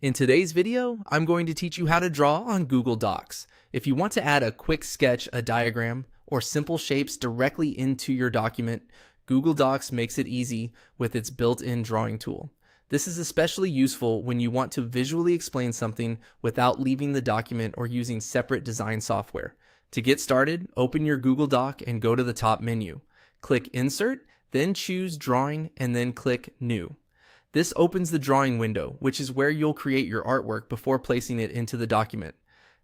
In today's video, I'm going to teach you how to draw on Google Docs. If you want to add a quick sketch, a diagram, or simple shapes directly into your document, Google Docs makes it easy with its built-in drawing tool. This is especially useful when you want to visually explain something without leaving the document or using separate design software. To get started, open your Google Doc and go to the top menu. Click Insert, then choose Drawing, and then click New. This opens the drawing window, which is where you'll create your artwork before placing it into the document.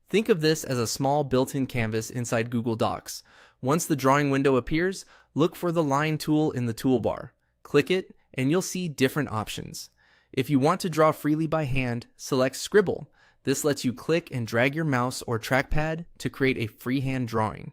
Think of this as a small built-in canvas inside Google Docs. Once the drawing window appears, look for the line tool in the toolbar. Click it, and you'll see different options. If you want to draw freely by hand, select Scribble. This lets you click and drag your mouse or trackpad to create a freehand drawing.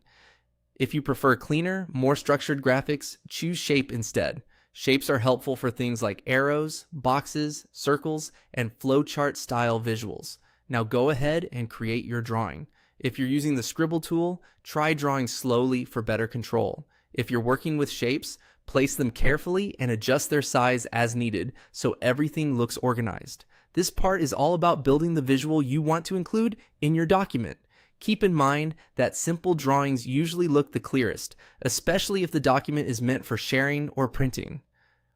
If you prefer cleaner, more structured graphics, choose Shape instead. Shapes are helpful for things like arrows, boxes, circles, and flowchart style visuals. Now go ahead and create your drawing. If you're using the Scribble tool, try drawing slowly for better control. If you're working with shapes, place them carefully and adjust their size as needed so everything looks organized. This part is all about building the visual you want to include in your document. Keep in mind that simple drawings usually look the clearest, especially if the document is meant for sharing or printing.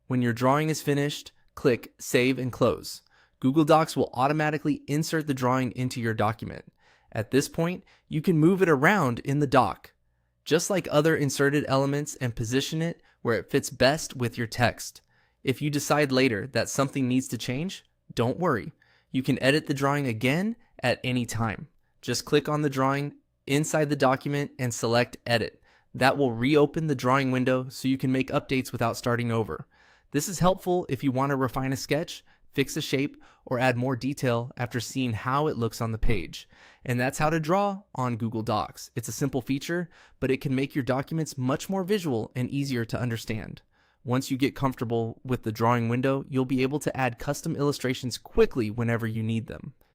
When your drawing is finished, click Save and Close. Google Docs will automatically insert the drawing into your document. At this point, you can move it around in the doc, just like other inserted elements, and position it where it fits best with your text. If you decide later that something needs to change, don't worry. You can edit the drawing again at any time. Just click on the drawing inside the document and select Edit. That will reopen the drawing window so you can make updates without starting over. This is helpful if you want to refine a sketch, fix a shape, or add more detail after seeing how it looks on the page. And that's how to draw on Google Docs. It's a simple feature, but it can make your documents much more visual and easier to understand. Once you get comfortable with the drawing window, you'll be able to add custom illustrations quickly whenever you need them.